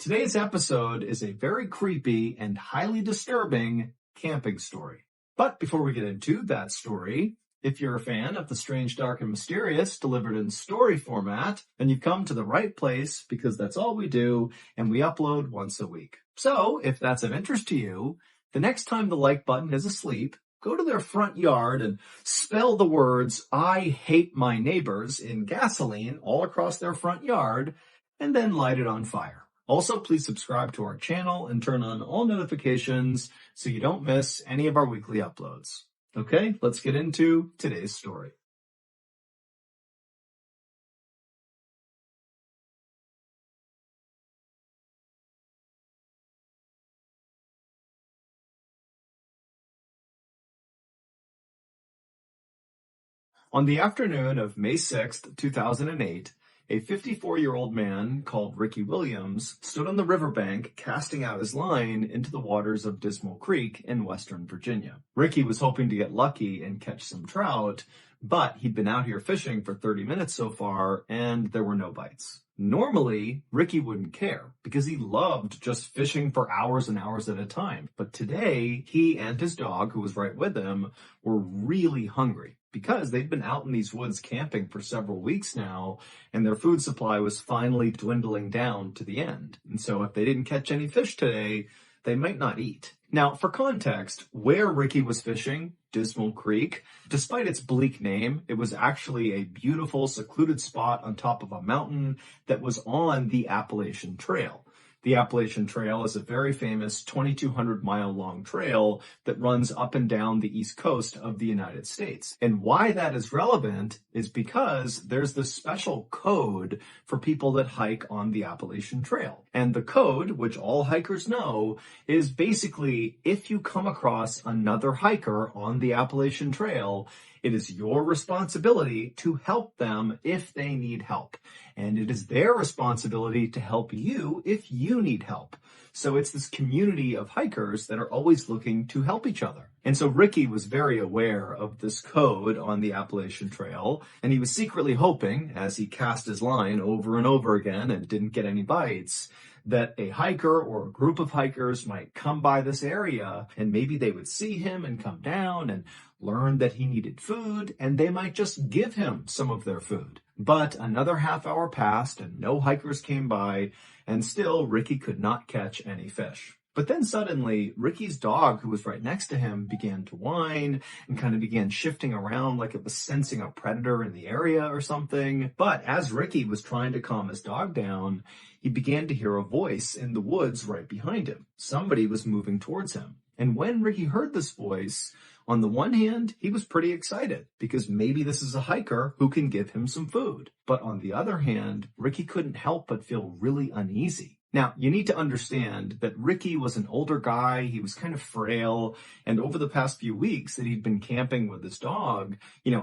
Today's episode is a very creepy and highly disturbing camping story. But before we get into that story, if you're a fan of the strange, dark, and mysterious delivered in story format, then you've come to the right place because that's all we do and we upload once a week. So if that's of interest to you, the next time the like button is asleep, go to their front yard and spell the words "I hate my neighbors" in gasoline all across their front yard and then light it on fire. Also, please subscribe to our channel and turn on all notifications so you don't miss any of our weekly uploads. Okay, let's get into today's story. On the afternoon of May 6th, 2008, a 54-year-old man called Ricky Williams stood on the riverbank casting out his line into the waters of Dismal Creek in western Virginia. Ricky was hoping to get lucky and catch some trout, but he'd been out here fishing for 30 minutes so far, and there were no bites. Normally, Ricky wouldn't care because he loved just fishing for hours and hours at a time. But today, he and his dog, who was right with him, were really hungry because they'd been out in these woods camping for several weeks now, and their food supply was finally dwindling down to the end. And so if they didn't catch any fish today, they might not eat. Now, for context, where Ricky was fishing, Dismal Creek, despite its bleak name, it was actually a beautiful, secluded spot on top of a mountain that was on the Appalachian Trail. The Appalachian Trail is a very famous 2,200-mile-long trail that runs up and down the east coast of the United States. And why that is relevant is because there's this special code for people that hike on the Appalachian Trail. And the code, which all hikers know, is basically if you come across another hiker on the Appalachian Trail, it is your responsibility to help them if they need help. And it is their responsibility to help you if you need help. So it's this community of hikers that are always looking to help each other. And so Ricky was very aware of this code on the Appalachian Trail, and he was secretly hoping, as he cast his line over and over again and didn't get any bites, that a hiker or a group of hikers might come by this area and maybe they would see him and come down and learn that he needed food, and they might just give him some of their food. But another half hour passed and no hikers came by, and still Ricky could not catch any fish. But then suddenly, Ricky's dog, who was right next to him, began to whine and kind of began shifting around like it was sensing a predator in the area or something. But as Ricky was trying to calm his dog down, he began to hear a voice in the woods right behind him. Somebody was moving towards him. And when Ricky heard this voice, on the one hand, he was pretty excited because maybe this is a hiker who can give him some food. But on the other hand, Ricky couldn't help but feel really uneasy. Now, you need to understand that Ricky was an older guy, he was kind of frail, and over the past few weeks that he'd been camping with his dog,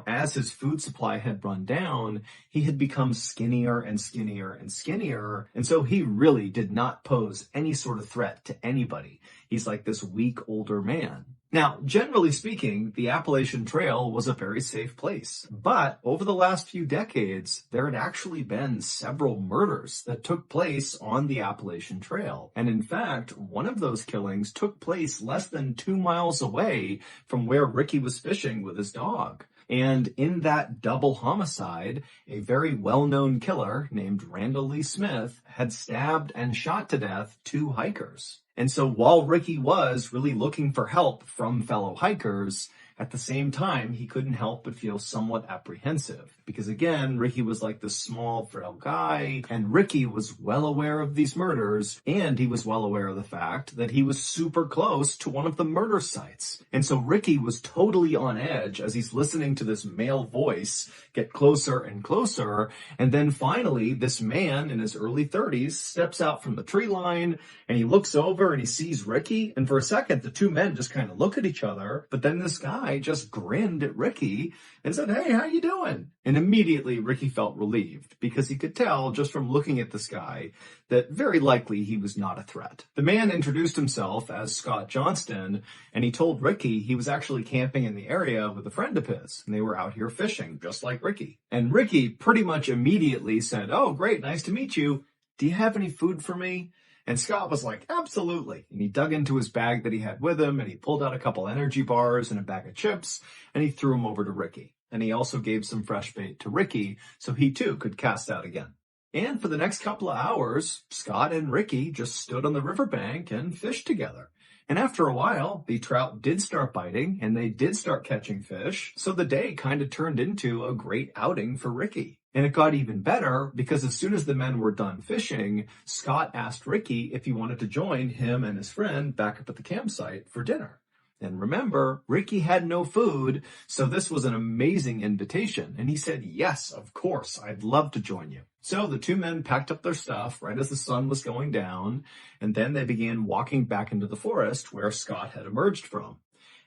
as his food supply had run down, he had become skinnier and skinnier and skinnier, and so he really did not pose any sort of threat to anybody. He's like this weak older man. Now, generally speaking, the Appalachian Trail was a very safe place. But over the last few decades, there had actually been several murders that took place on the Appalachian Trail. And in fact, one of those killings took place less than 2 miles away from where Ricky was fishing with his dog. And in that double homicide, a very well-known killer named Randall Lee Smith had stabbed and shot to death 2 hikers. And so while Ricky was really looking for help from fellow hikers, at the same time, he couldn't help but feel somewhat apprehensive because, again, Ricky was like this small, frail guy, and Ricky was well aware of these murders, and he was well aware of the fact that he was super close to one of the murder sites. And so Ricky was totally on edge as he's listening to this male voice get closer and closer, and then finally, this man in his early 30s steps out from the tree line, and he looks over and he sees Ricky, and for a second, the 2 men just kind of look at each other, but then this guy just grinned at Ricky and said, "Hey, how you doing?" And immediately Ricky felt relieved because he could tell just from looking at this guy that very likely he was not a threat. The man introduced himself as Scott Johnston, and he told Ricky he was actually camping in the area with a friend of his, and they were out here fishing just like Ricky. And Ricky pretty much immediately said, "Oh, great, nice to meet you. do you have any food for me? And Scott was like, absolutely. And he dug into his bag that he had with him, and he pulled out a couple energy bars and a bag of chips, and he threw them over to Ricky. And he also gave some fresh bait to Ricky so he too could cast out again. And for the next couple of hours, Scott and Ricky just stood on the riverbank and fished together. And after a while, the trout did start biting and they did start catching fish. So the day kind of turned into a great outing for Ricky. And it got even better because as soon as the men were done fishing, Scott asked Ricky if he wanted to join him and his friend back up at the campsite for dinner. And remember, Ricky had no food, so this was an amazing invitation. And he said, yes, of course, I'd love to join you. So the two men packed up their stuff right as the sun was going down, and then they began walking back into the forest where Scott had emerged from.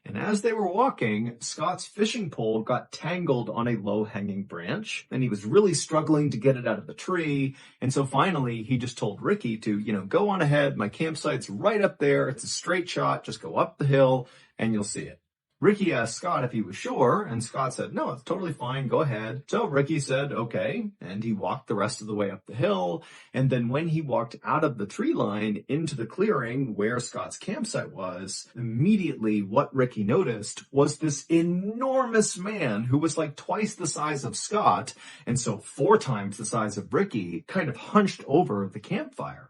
And as they were walking, Scott's fishing pole got tangled on a low-hanging branch, and he was really struggling to get it out of the tree. And so finally, he just told Ricky to, go on ahead. My campsite's right up there. It's a straight shot. Just go up the hill and you'll see it. Ricky asked Scott if he was sure, and Scott said, no, it's totally fine, go ahead. So Ricky said, okay, and he walked the rest of the way up the hill, and then when he walked out of the tree line into the clearing where Scott's campsite was, immediately what Ricky noticed was this enormous man who was like twice the size of Scott, and so 4 times the size of Ricky, kind of hunched over the campfire.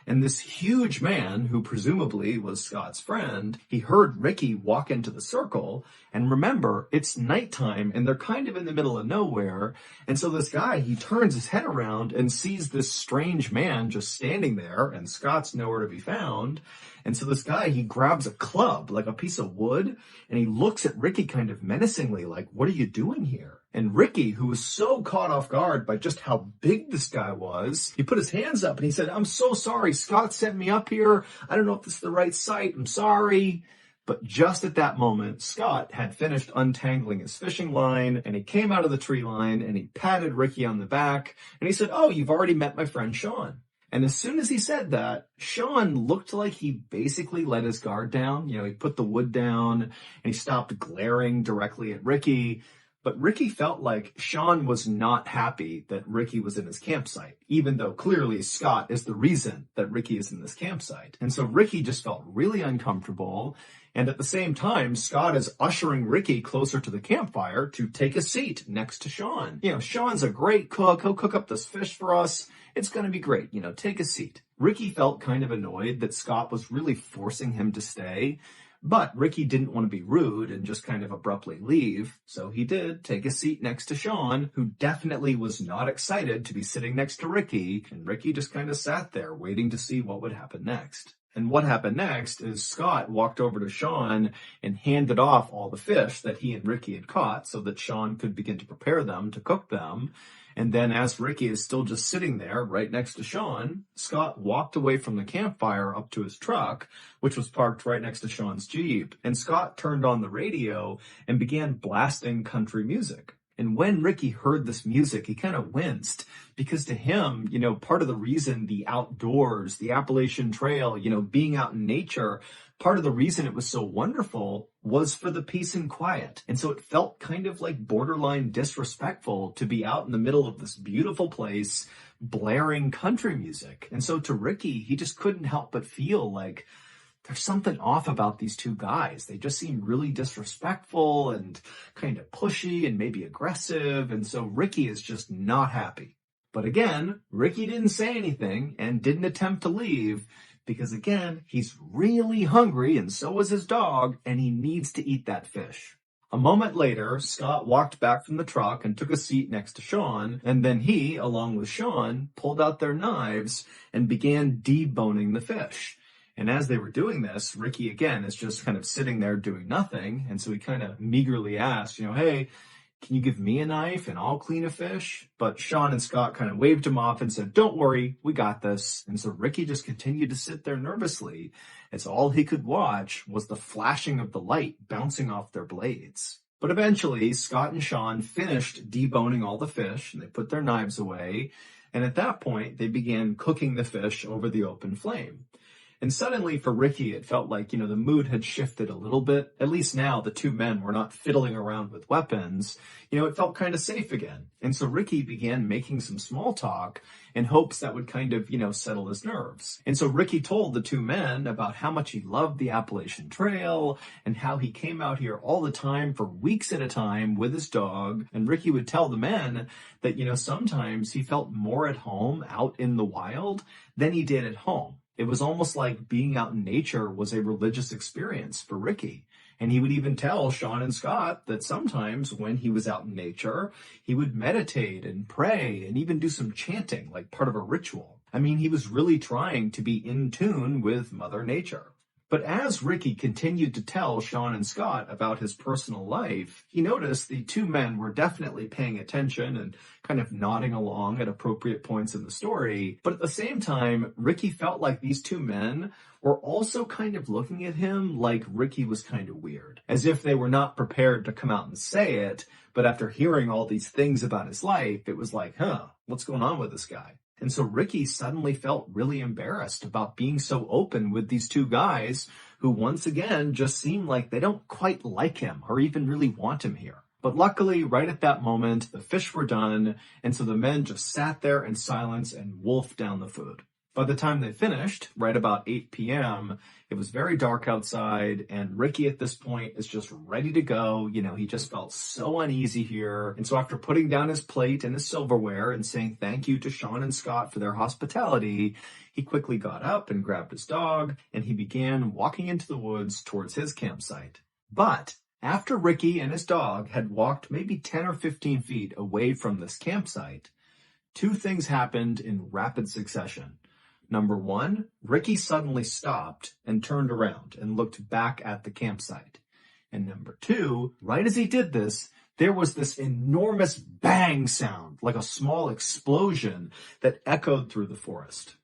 And this huge man, who presumably was Scott's friend, he heard Ricky walk into the circle. And remember, it's nighttime and they're kind of in the middle of nowhere. And so this guy, he turns his head around and sees this strange man just standing there, and Scott's nowhere to be found. And so this guy, he grabs a club, like a piece of wood, and he looks at Ricky kind of menacingly, like, what are you doing here? And Ricky, who was so caught off guard by just how big this guy was, he put his hands up and he said, I'm so sorry. Scott sent me up here. I don't know if this is the right site. I'm sorry. But just at that moment, Scott had finished untangling his fishing line, and he came out of the tree line and he patted Ricky on the back and he said, oh, you've already met my friend Sean. And as soon as he said that, Sean looked like he basically let his guard down. He put the wood down and he stopped glaring directly at Ricky. But Ricky felt like Sean was not happy that Ricky was in his campsite, even though clearly Scott is the reason that Ricky is in this campsite. And so Ricky just felt really uncomfortable. And at the same time, Scott is ushering Ricky closer to the campfire to take a seat next to Sean. Sean's a great cook. He'll cook up this fish for us. It's going to be great. Take a seat. Ricky felt kind of annoyed that Scott was really forcing him to stay. But Ricky didn't want to be rude and just kind of abruptly leave, so he did take a seat next to Sean, who definitely was not excited to be sitting next to Ricky, and Ricky just kind of sat there waiting to see what would happen next. And what happened next is Scott walked over to Sean and handed off all the fish that he and Ricky had caught so that Sean could begin to prepare them, to cook them. And then as Ricky is still just sitting there right next to Sean, Scott walked away from the campfire up to his truck, which was parked right next to Sean's Jeep. And Scott turned on the radio and began blasting country music. And when Ricky heard this music, he kind of winced because to him, part of the reason the outdoors, the Appalachian Trail, being out in nature, part of the reason it was so wonderful was for the peace and quiet. And so it felt kind of like borderline disrespectful to be out in the middle of this beautiful place blaring country music. And so to Ricky, he just couldn't help but feel like there's something off about these two guys. They just seem really disrespectful and kind of pushy and maybe aggressive. And so Ricky is just not happy. But again, Ricky didn't say anything and didn't attempt to leave because again, he's really hungry and so is his dog and he needs to eat that fish. A moment later, Scott walked back from the truck and took a seat next to Sean, and then he, along with Sean, pulled out their knives and began deboning the fish. And as they were doing this, Ricky, again, is just kind of sitting there doing nothing. And so he kind of meagerly asked, hey, can you give me a knife and I'll clean a fish? But Sean and Scott kind of waved him off and said, don't worry, we got this. And so Ricky just continued to sit there nervously as all he could watch was the flashing of the light bouncing off their blades. But eventually, Scott and Sean finished deboning all the fish and they put their knives away. And at that point, they began cooking the fish over the open flame. And suddenly for Ricky, it felt like, the mood had shifted a little bit. At least now the two men were not fiddling around with weapons. It felt kind of safe again. And so Ricky began making some small talk in hopes that would kind of, settle his nerves. And so Ricky told the two men about how much he loved the Appalachian Trail and how he came out here all the time for weeks at a time with his dog. And Ricky would tell the men that, sometimes he felt more at home out in the wild than he did at home. It was almost like being out in nature was a religious experience for Ricky. And he would even tell Sean and Scott that sometimes when he was out in nature, he would meditate and pray and even do some chanting, like part of a ritual. I mean, he was really trying to be in tune with Mother Nature. But as Ricky continued to tell Sean and Scott about his personal life, he noticed the two men were definitely paying attention and kind of nodding along at appropriate points in the story. But at the same time, Ricky felt like these two men were also kind of looking at him like Ricky was kind of weird, as if they were not prepared to come out and say it. But after hearing all these things about his life, it was like, what's going on with this guy? And so Ricky suddenly felt really embarrassed about being so open with these two guys who once again just seem like they don't quite like him or even really want him here. But luckily, right at that moment, the fish were done, and so the men just sat there in silence and wolfed down the food. By the time they finished, right about 8 p.m., it was very dark outside, and Ricky at this point is just ready to go. He just felt so uneasy here. And so after putting down his plate and his silverware and saying thank you to Sean and Scott for their hospitality, he quickly got up and grabbed his dog, and he began walking into the woods towards his campsite. But after Ricky and his dog had walked maybe 10 or 15 feet away from this campsite, two things happened in rapid succession. Number one, Ricky suddenly stopped and turned around and looked back at the campsite. And number two, right as he did this, there was this enormous bang sound, like a small explosion that echoed through the forest.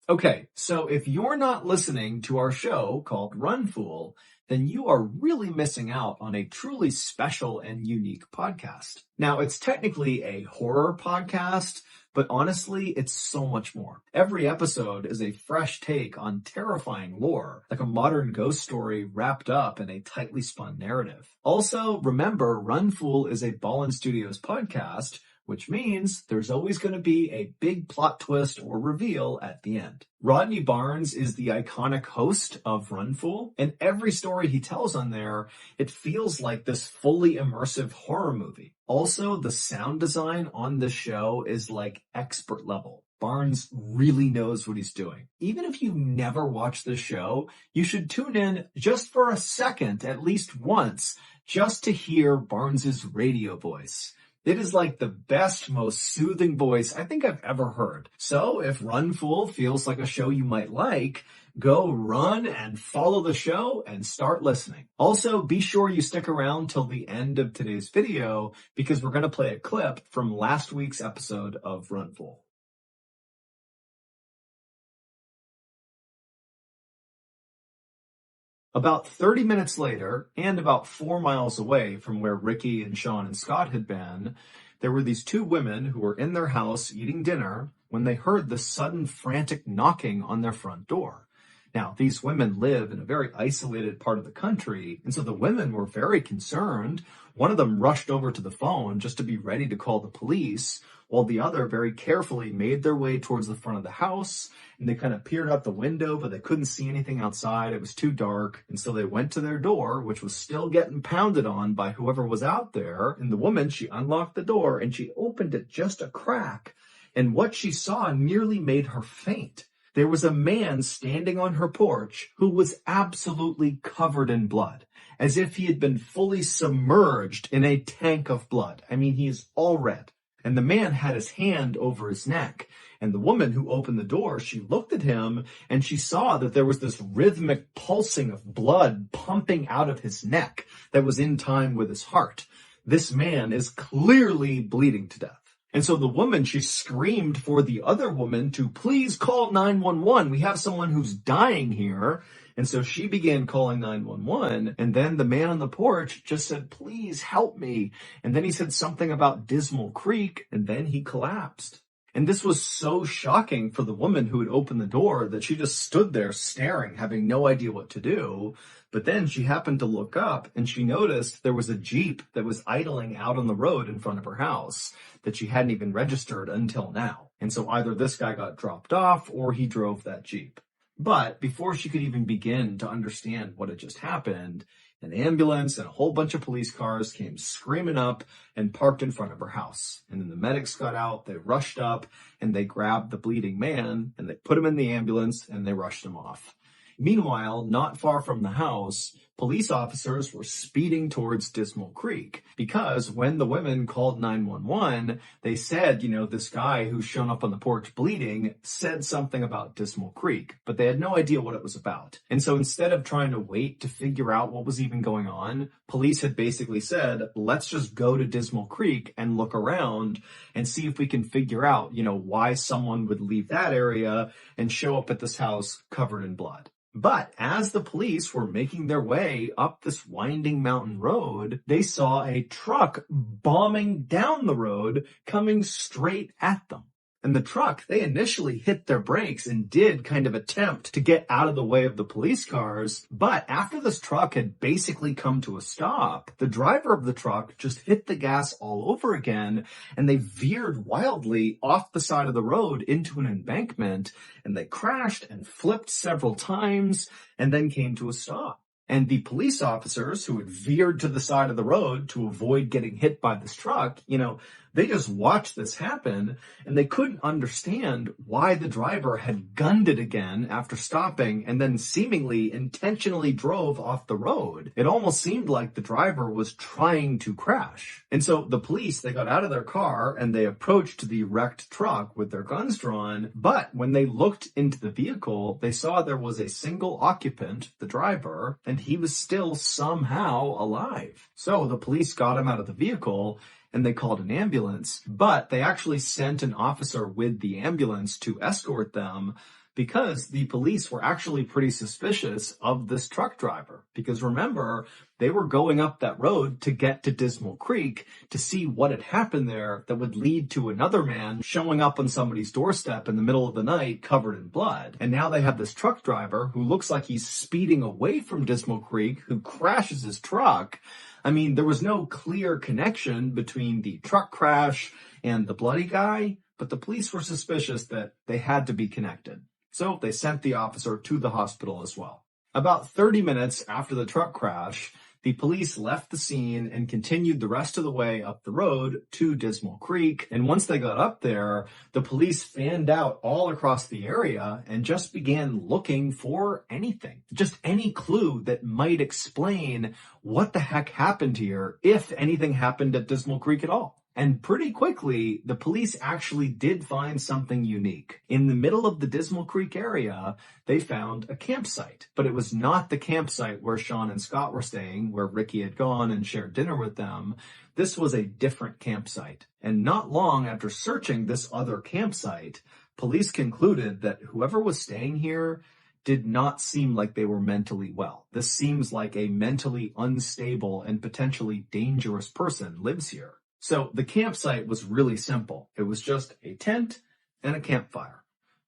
Okay, so if you're not listening to our show called Run Fool, then you are really missing out on a truly special and unique podcast. Now, it's technically a horror podcast, but honestly, it's so much more. Every episode is a fresh take on terrifying lore, like a modern ghost story wrapped up in a tightly spun narrative. Also, remember, Run Fool is a BALLEN Studios podcast, which means there's always going to be a big plot twist or reveal at the end. Rodney Barnes is the iconic host of Run Fool, and every story he tells on there, it feels like this fully immersive horror movie. Also, the sound design on this show is like expert level. Barnes really knows what he's doing. Even if you never watch this show, you should tune in just for a second, at least once, just to hear Barnes's radio voice. It is like the best, most soothing voice I think I've ever heard. So if Run Fool feels like a show you might like, go run and follow the show and start listening. Also, be sure you stick around till the end of today's video because we're going to play a clip from last week's episode of Run Fool. About 30 minutes later, and about 4 miles away from where Ricky and Sean and Scott had been, there were these two women who were in their house eating dinner when they heard the sudden frantic knocking on their front door. Now, these women live in a very isolated part of the country, and so the women were very concerned. One of them rushed over to the phone just to be ready to call the police, while the other very carefully made their way towards the front of the house, and they kind of peered out the window, but they couldn't see anything outside. It was too dark, and so they went to their door, which was still getting pounded on by whoever was out there, and the woman, she unlocked the door, and she opened it just a crack, and what she saw nearly made her faint. There was a man standing on her porch who was absolutely covered in blood, as if he had been fully submerged in a tank of blood. I mean, he is all red. And the man had his hand over his neck. And the woman who opened the door, she looked at him and she saw that there was this rhythmic pulsing of blood pumping out of his neck that was in time with his heart. This man is clearly bleeding to death. And so the woman, she screamed for the other woman to please call 911. We have someone who's dying here. And so she began calling 911, and then the man on the porch just said, "Please help me." And then he said something about Dismal Creek, and then he collapsed. And this was so shocking for the woman who had opened the door that she just stood there staring, having no idea what to do. But then she happened to look up and she noticed there was a Jeep that was idling out on the road in front of her house that she hadn't even registered until now. And so either this guy got dropped off or he drove that Jeep. But before she could even begin to understand what had just happened, an ambulance and a whole bunch of police cars came screaming up and parked in front of her house. And then the medics got out, they rushed up, and they grabbed the bleeding man, and they put him in the ambulance, and they rushed him off. Meanwhile, not far from the house, police officers were speeding towards Dismal Creek because when the women called 911, they said, this guy who's shown up on the porch bleeding said something about Dismal Creek, but they had no idea what it was about. And so instead of trying to wait to figure out what was even going on, police had basically said, let's just go to Dismal Creek and look around and see if we can figure out, why someone would leave that area and show up at this house covered in blood. But as the police were making their way up this winding mountain road, they saw a truck bombing down the road coming straight at them. And the truck, they initially hit their brakes and did kind of attempt to get out of the way of the police cars. But after this truck had basically come to a stop, the driver of the truck just hit the gas all over again, and they veered wildly off the side of the road into an embankment, and they crashed and flipped several times and then came to a stop. And the police officers who had veered to the side of the road to avoid getting hit by this truck, they just watched this happen and they couldn't understand why the driver had gunned it again after stopping and then seemingly intentionally drove off the road. It almost seemed like the driver was trying to crash. And so the police, they got out of their car and they approached the wrecked truck with their guns drawn. But when they looked into the vehicle, they saw there was a single occupant, the driver, and he was still somehow alive. So the police got him out of the vehicle and they called an ambulance, but they actually sent an officer with the ambulance to escort them because the police were actually pretty suspicious of this truck driver. Because remember, they were going up that road to get to Dismal Creek to see what had happened there that would lead to another man showing up on somebody's doorstep in the middle of the night covered in blood. And now they have this truck driver who looks like he's speeding away from Dismal Creek, who crashes his truck. I mean, there was no clear connection between the truck crash and the bloody guy, but the police were suspicious that they had to be connected. So they sent the officer to the hospital as well. About 30 minutes after the truck crash, the police left the scene and continued the rest of the way up the road to Dismal Creek. And once they got up there, the police fanned out all across the area and just began looking for anything, just any clue that might explain what the heck happened here, if anything happened at Dismal Creek at all. And pretty quickly, the police actually did find something unique. In the middle of the Dismal Creek area, they found a campsite. But it was not the campsite where Sean and Scott were staying, where Ricky had gone and shared dinner with them. This was a different campsite. And not long after searching this other campsite, police concluded that whoever was staying here did not seem like they were mentally well. This seems like a mentally unstable and potentially dangerous person lives here. So the campsite was really simple. It was just a tent and a campfire.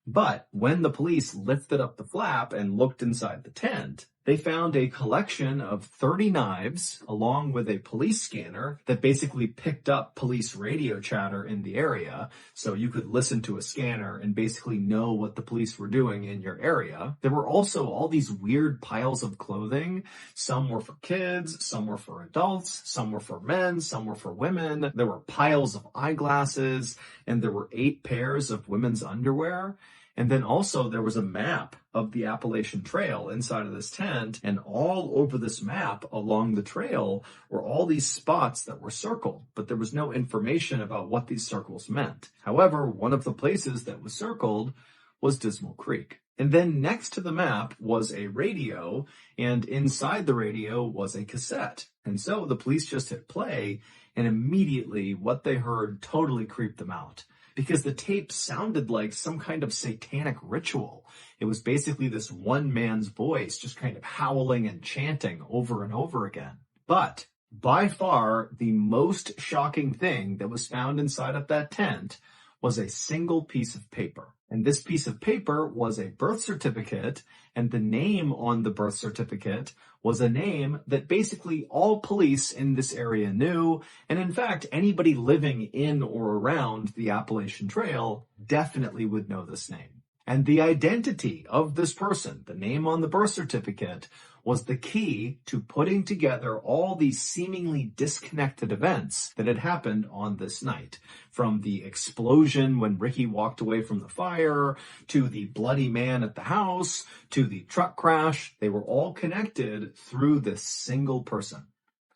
But when the police lifted up the flap and looked inside the tent, they found a collection of 30 knives along with a police scanner that basically picked up police radio chatter in the area. So you could listen to a scanner and basically know what the police were doing in your area. There were also all these weird piles of clothing. Some were for kids, some were for adults, some were for men, some were for women. There were piles of eyeglasses, and there were 8 pairs of women's underwear. And then also there was a map of the Appalachian Trail inside of this tent, and all over this map along the trail were all these spots that were circled, but there was no information about what these circles meant. However, one of the places that was circled was Dismal Creek. And then next to the map was a radio, and inside the radio was a cassette. And so the police just hit play, and immediately what they heard totally creeped them out. because the tape sounded like some kind of satanic ritual. It was basically this one man's voice just kind of howling and chanting over and over again. But by far, the most shocking thing that was found inside of that tent was a single piece of paper. And this piece of paper was a birth certificate, and the name on the birth certificate was a name that basically all police in this area knew, and in fact, anybody living in or around the Appalachian Trail definitely would know this name. And the identity of this person, the name on the birth certificate, was the key to putting together all these seemingly disconnected events that had happened on this night. From the explosion when Ricky walked away from the fire, to the bloody man at the house, to the truck crash, they were all connected through this single person.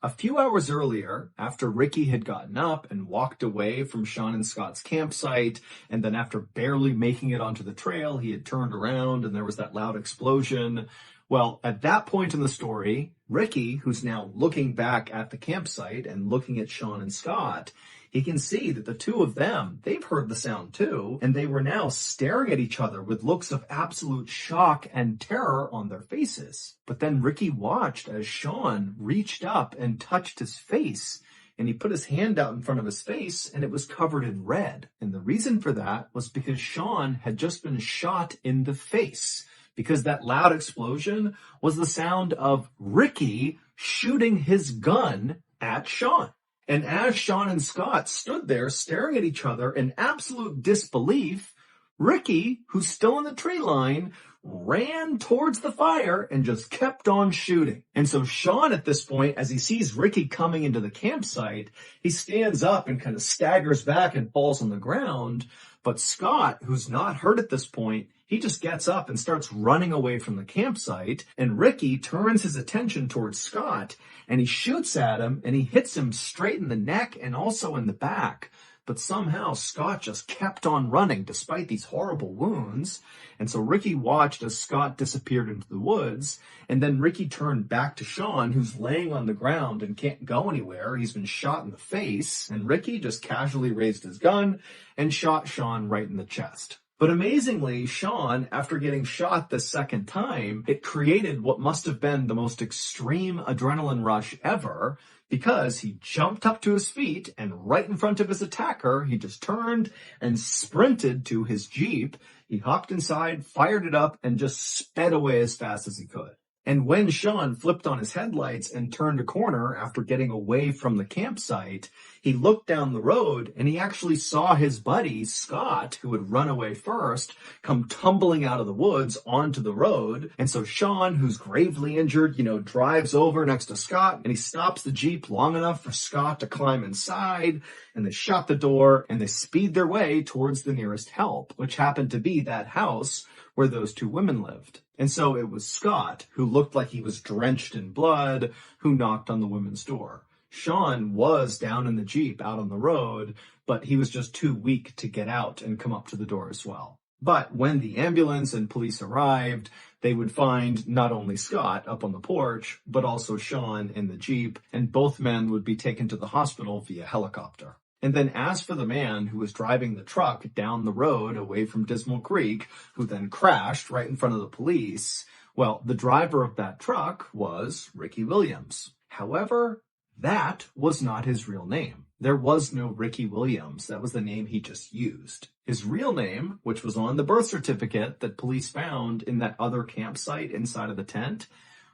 A few hours earlier, after Ricky had gotten up and walked away from Sean and Scott's campsite, and then after barely making it onto the trail, he had turned around and there was that loud explosion. Well, at that point in the story, Ricky, who's now looking back at the campsite and looking at Sean and Scott, he can see that the two of them, they've heard the sound too, and they were now staring at each other with looks of absolute shock and terror on their faces. But then Ricky watched as Sean reached up and touched his face, and he put his hand out in front of his face, and it was covered in red. And the reason for that was because Sean had just been shot in the face, because that loud explosion was the sound of Ricky shooting his gun at Sean. And as Sean and Scott stood there staring at each other in absolute disbelief, Ricky, who's still in the tree line, ran towards the fire and just kept on shooting. And so Sean at this point, as he sees Ricky coming into the campsite, he stands up and kind of staggers back and falls on the ground. But Scott, who's not hurt at this point, he just gets up and starts running away from the campsite, and Ricky turns his attention towards Scott, and he shoots at him, and he hits him straight in the neck and also in the back. But somehow Scott just kept on running despite these horrible wounds. And so Ricky watched as Scott disappeared into the woods, and then Ricky turned back to Sean, who's laying on the ground and can't go anywhere. He's been shot in the face, and Ricky just casually raised his gun and shot Sean right in the chest. But amazingly, Sean, after getting shot the second time, it created what must have been the most extreme adrenaline rush ever, because he jumped up to his feet and right in front of his attacker, he just turned and sprinted to his Jeep. He hopped inside, fired it up, and just sped away as fast as he could. And when Sean flipped on his headlights and turned a corner after getting away from the campsite, he looked down the road and he actually saw his buddy, Scott, who had run away first, come tumbling out of the woods onto the road. And so Sean, who's gravely injured, drives over next to Scott, and he stops the Jeep long enough for Scott to climb inside, and they shut the door and they speed their way towards the nearest help, which happened to be that house where those two women lived. And so it was Scott, who looked like he was drenched in blood, who knocked on the women's door. Sean was down in the Jeep out on the road, but he was just too weak to get out and come up to the door as well. But when the ambulance and police arrived, they would find not only Scott up on the porch, but also Sean in the Jeep, and both men would be taken to the hospital via helicopter. And then as for the man who was driving the truck down the road away from Dismal Creek, who then crashed right in front of the police, well, the driver of that truck was Ricky Williams. However, that was not his real name. There was no Ricky Williams. That was the name he just used. His real name, which was on the birth certificate that police found in that other campsite inside of the tent,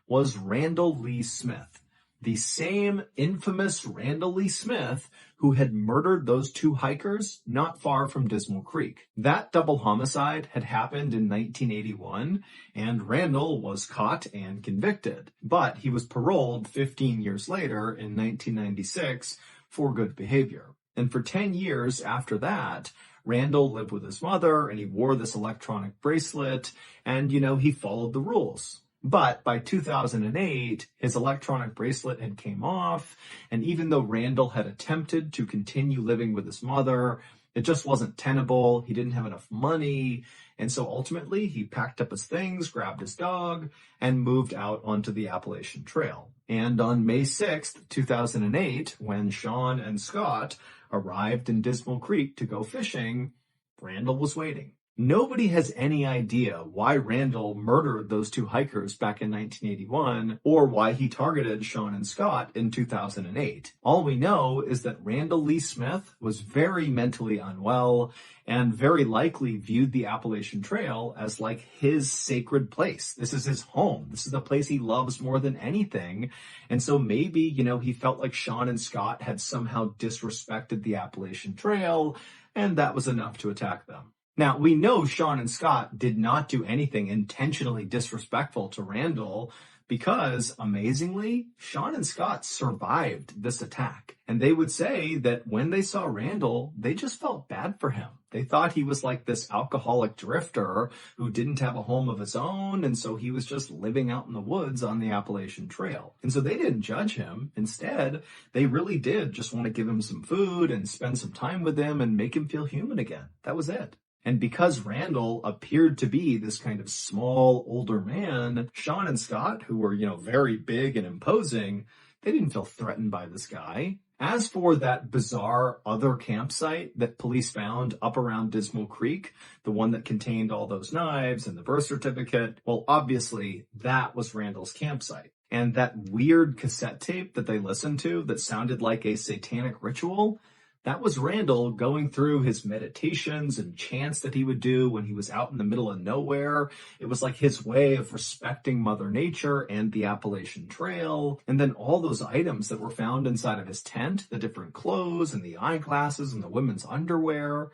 was Randall Lee Smith. The same infamous Randall Lee Smith who had murdered those two hikers not far from Dismal Creek. That double homicide had happened in 1981, and Randall was caught and convicted. But he was paroled 15 years later in 1996 for good behavior. And for 10 years after that, Randall lived with his mother, and he wore this electronic bracelet, and, he followed the rules. But by 2008, his electronic bracelet had came off, and even though Randall had attempted to continue living with his mother, it just wasn't tenable. He didn't have enough money, and so ultimately he packed up his things, grabbed his dog, and moved out onto the Appalachian Trail. And on May 6th, 2008, when Sean and Scott arrived in Dismal Creek to go fishing, Randall was waiting. Nobody has any idea why Randall murdered those two hikers back in 1981 or why he targeted Sean and Scott in 2008. All we know is that Randall Lee Smith was very mentally unwell and very likely viewed the Appalachian Trail as like his sacred place. This is his home. This is the place he loves more than anything. And so maybe, he felt like Sean and Scott had somehow disrespected the Appalachian Trail, and that was enough to attack them. Now, we know Sean and Scott did not do anything intentionally disrespectful to Randall because, amazingly, Sean and Scott survived this attack. And they would say that when they saw Randall, they just felt bad for him. They thought he was like this alcoholic drifter who didn't have a home of his own, and so he was just living out in the woods on the Appalachian Trail. And so they didn't judge him. Instead, they really did just want to give him some food and spend some time with him and make him feel human again. That was it. And because Randall appeared to be this kind of small, older man, Sean and Scott, who were, very big and imposing, they didn't feel threatened by this guy. As for that bizarre other campsite that police found up around Dismal Creek, the one that contained all those knives and the birth certificate, well, obviously that was Randall's campsite. And that weird cassette tape that they listened to that sounded like a satanic ritual, that was Randall going through his meditations and chants that he would do when he was out in the middle of nowhere. It was like his way of respecting Mother Nature and the Appalachian Trail. And then all those items that were found inside of his tent, the different clothes and the eyeglasses and the women's underwear,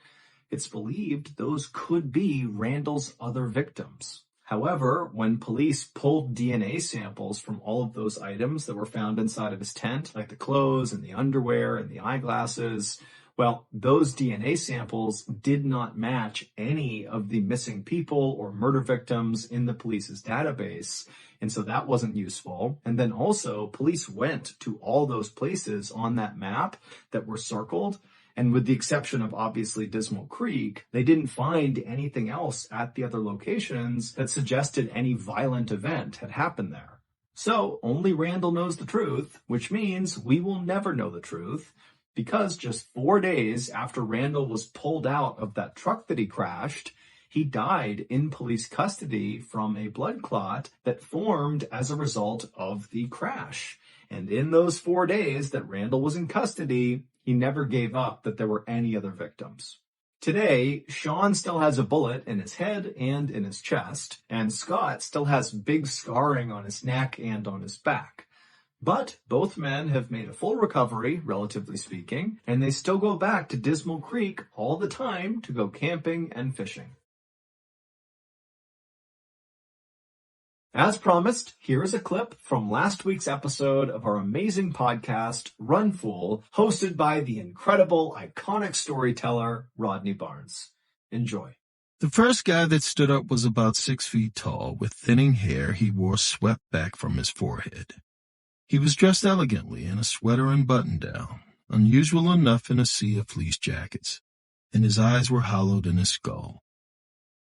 it's believed those could be Randall's other victims. However, when police pulled DNA samples from all of those items that were found inside of his tent, like the clothes and the underwear and the eyeglasses, well, those DNA samples did not match any of the missing people or murder victims in the police's database. And so that wasn't useful. And then also, police went to all those places on that map that were circled. And with the exception of obviously Dismal Creek, they didn't find anything else at the other locations that suggested any violent event had happened there. So only Randall knows the truth, which means we will never know the truth, because just 4 days after Randall was pulled out of that truck that he crashed, he died in police custody from a blood clot that formed as a result of the crash. And in those 4 days that Randall was in custody, he never gave up that there were any other victims. Today, Sean still has a bullet in his head and in his chest, and Scott still has big scarring on his neck and on his back. But both men have made a full recovery, relatively speaking, and they still go back to Dismal Creek all the time to go camping and fishing. As promised, here is a clip from last week's episode of our amazing podcast, Run Fool, hosted by the incredible, iconic storyteller, Rodney Barnes. Enjoy. The first guy that stood up was about 6 feet tall, with thinning hair he wore swept back from his forehead. He was dressed elegantly in a sweater and button-down, unusual enough in a sea of fleece jackets, and his eyes were hollowed in his skull.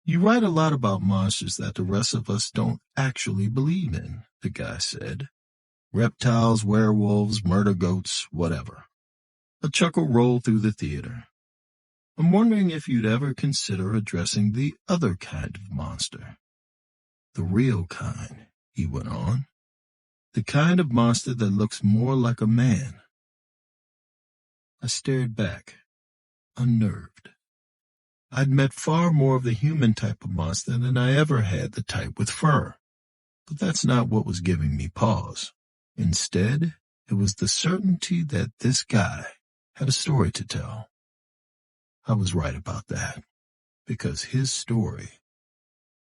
"You write a lot about monsters that the rest of us don't actually believe in," the guy said. "Reptiles, werewolves, murder goats, whatever." A chuckle rolled through the theater. "I'm wondering if you'd ever consider addressing the other kind of monster. The real kind," he went on. "The kind of monster that looks more like a man." I stared back, unnerved. I'd met far more of the human type of monster than I ever had the type with fur. But that's not what was giving me pause. Instead, it was the certainty that this guy had a story to tell. I was right about that, because his story,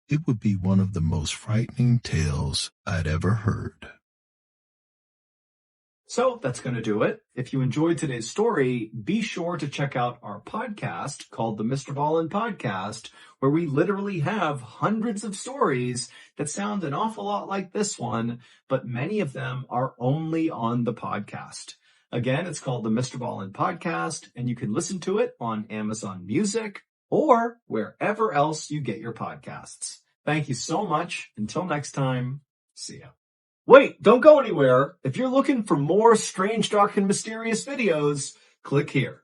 it would be one of the most frightening tales I'd ever heard. So that's going to do it. If you enjoyed today's story, be sure to check out our podcast called the Mr. Ballin Podcast, where we literally have hundreds of stories that sound an awful lot like this one, but many of them are only on the podcast. Again, it's called the Mr. Ballin Podcast, and you can listen to it on Amazon Music or wherever else you get your podcasts. Thank you so much. Until next time, see ya. Wait, don't go anywhere. If you're looking for more strange, dark, and mysterious videos, click here.